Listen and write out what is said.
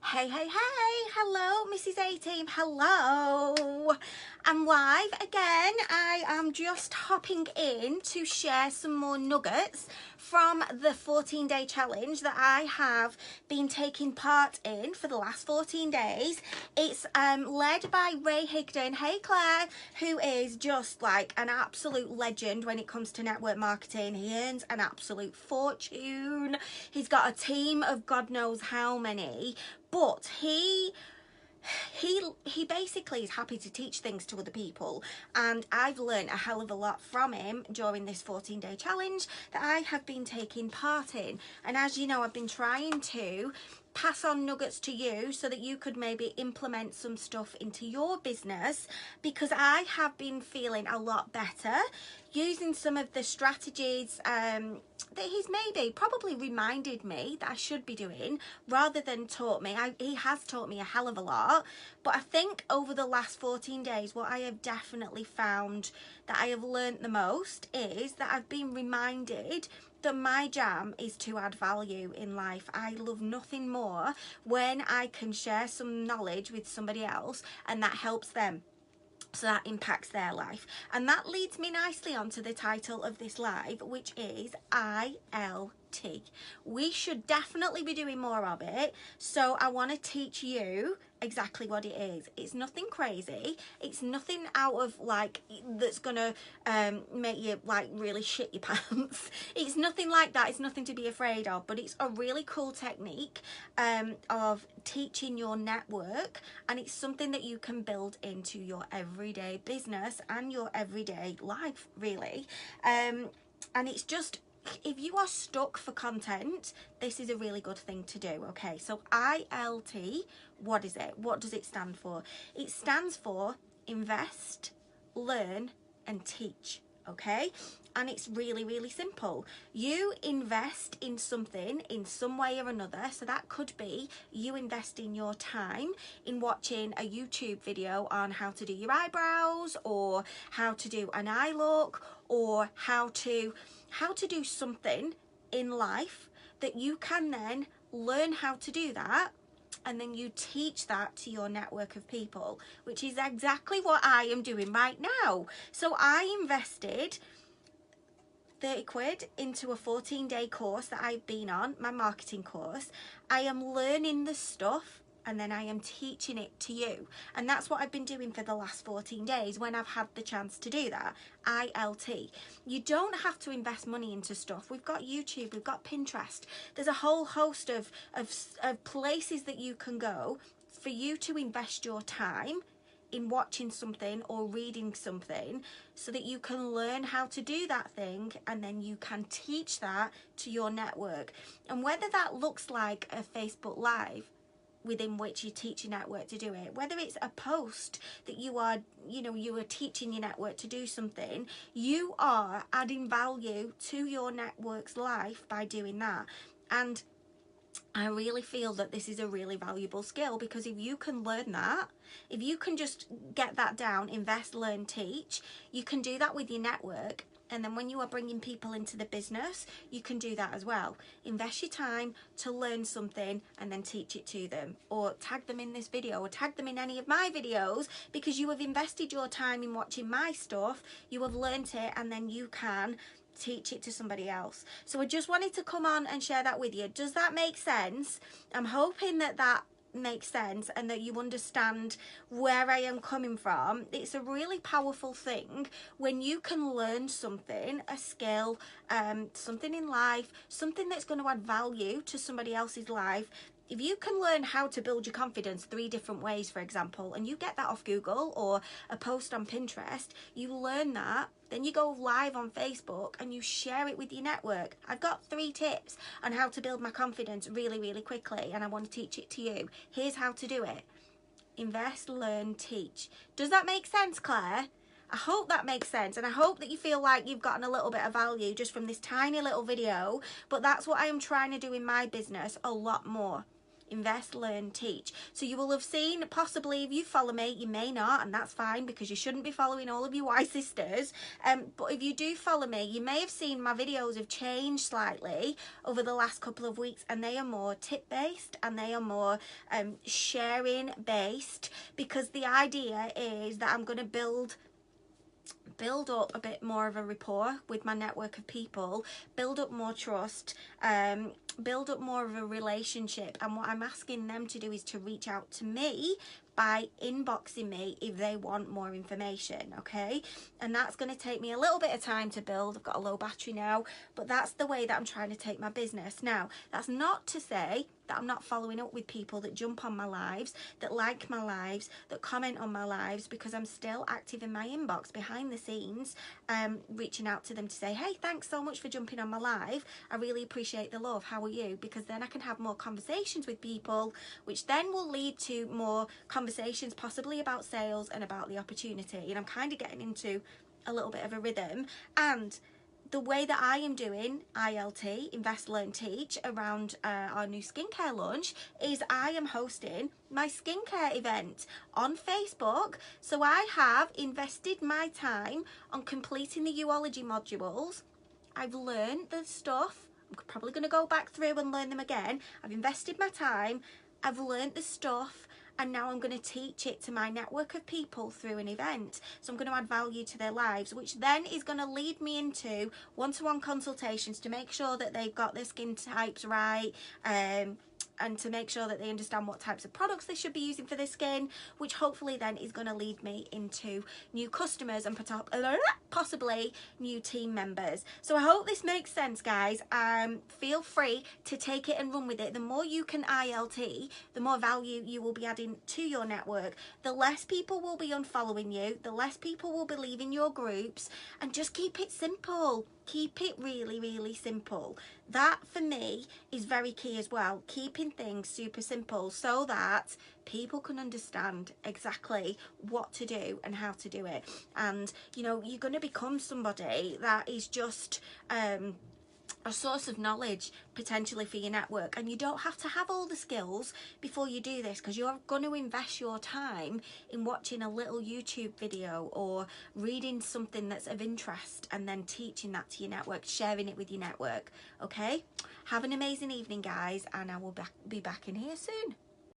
Hey, hey, hey, hello, Mrs. A-Team, hello. I'm live again. I am just hopping in to share some more nuggets from the 14-day challenge that I have been taking part in for the last 14 days. It's led by Ray Higdon. Hey, Claire, who is just like an absolute legend when it comes to network marketing. He earns an absolute fortune. He's got a team of God knows how many, but he basically is happy to teach things to other people, and I've learned a hell of a lot from him during this 14-day challenge that I have been taking part in. And as you know, I've been trying to pass on nuggets to you so that you could maybe implement some stuff into your business, because I have been feeling a lot better using some of the strategies that he's probably reminded me that I should be doing rather than taught me. He has taught me a hell of a lot, but I think over the last 14 days what I have definitely found that I have learned the most is that I've been reminded that my jam is to add value in life. I love nothing more when I can share some knowledge with somebody else and that helps them, so that impacts their life. And that leads me nicely onto the title of this live, which is I.L.T. We should definitely be doing more of it, so I want to teach you exactly what it is. It's nothing crazy, it's nothing out of like that's gonna make you like really shit your pants. It's nothing like that, it's nothing to be afraid of, but it's a really cool technique of teaching your network, and it's something that you can build into your everyday business and your everyday life, really. And it's just, if you are stuck for content, this is a really good thing to do. Okay, so I.L.T, what is it? What does it stand for? It stands for invest, learn, and teach. Okay, and it's really, really simple. You invest in something in some way or another. So that could be you investing your time in watching a YouTube video on how to do your eyebrows, or how to do an eye look, or how to do something in life that you can then learn how to do that, and then you teach that to your network of people, which is exactly what I am doing right now. So I invested 30 quid into a 14-day course that I've been on, my marketing course. I am learning the stuff and then I am teaching it to you. And that's what I've been doing for the last 14 days when I've had the chance to do that. I.L.T. You don't have to invest money into stuff. We've got YouTube, we've got Pinterest. There's a whole host of places that you can go for you to invest your time in watching something or reading something, so that you can learn how to do that thing, and then you can teach that to your network. And whether that looks like a Facebook Live within which you teach your network to do it, whether it's a post that you are teaching your network to do something, you are adding value to your network's life by doing that. And I really feel that this is a really valuable skill, because if you can learn that, if you can just get that down, invest, learn, teach, you can do that with your network. And then when you are bringing people into the business, you can do that as well. Invest your time to learn something and then teach it to them, or tag them in this video, or tag them in any of my videos, because you have invested your time in watching my stuff, you have learnt it, and then you can teach it to somebody else. So I just wanted to come on and share that with you. Does that make sense? I'm hoping that that makes sense and that you understand where I am coming from. It's a really powerful thing when you can learn something, a skill, something in life, something that's going to add value to somebody else's life. If you can learn how to build your confidence 3 different ways, for example, and you get that off Google or a post on Pinterest, you learn that, then you go live on Facebook and you share it with your network. I've got 3 tips on how to build my confidence really, really quickly, and I want to teach it to you. Here's how to do it. Invest, learn, teach. Does that make sense, Claire? I hope that makes sense, and I hope that you feel like you've gotten a little bit of value just from this tiny little video, but that's what I am trying to do in my business a lot more. Invest, Learn, Teach. So you will have seen, possibly if you follow me, you may not, and that's fine because you shouldn't be following all of your Y sisters. But if you do follow me, you may have seen my videos have changed slightly over the last couple of weeks, and they are more tip based and they are more sharing based, because the idea is that I'm going to build up a bit more of a rapport with my network of people, build up more trust, build up more of a relationship. And what I'm asking them to do is to reach out to me by inboxing me if they want more information, okay? And that's going to take me a little bit of time to build. I've got a low battery now, but that's the way that I'm trying to take my business. Now, that's not to say that I'm not following up with people that jump on my lives, that like my lives, that comment on my lives, because I'm still active in my inbox behind the scenes, reaching out to them to say, hey, thanks so much for jumping on my live. I really appreciate the love. How are you? Because then I can have more conversations with people, which then will lead to more conversations possibly about sales and about the opportunity. And I'm kind of getting into a little bit of a rhythm. And the way that I am doing I.L.T, Invest, Learn, Teach, around our new skincare launch is I am hosting my skincare event on Facebook. So I have invested my time on completing the Uology modules. I've learned the stuff. I'm probably going to go back through and learn them again. I've invested my time. I've learned the stuff. And now I'm going to teach it to my network of people through an event. So I'm going to add value to their lives, which then is going to lead me into one-to-one consultations to make sure that they've got their skin types right, and to make sure that they understand what types of products they should be using for their skin, which hopefully then is going to lead me into new customers and possibly new team members. So I hope this makes sense, guys. Feel free to take it and run with it. The more you can I.L.T, the more value you will be adding to your network. The less people will be unfollowing you, the less people will be leaving your groups, and just keep it simple. Keep it really, really simple. That for me is very key as well. Keeping things super simple so that people can understand exactly what to do and how to do it. And you know, you're going to become somebody that is just a source of knowledge potentially for your network, and you don't have to have all the skills before you do this, because you're going to invest your time in watching a little YouTube video or reading something that's of interest and then teaching that to your network, sharing it with your network. Okay, have an amazing evening, guys, and I will be back in here soon.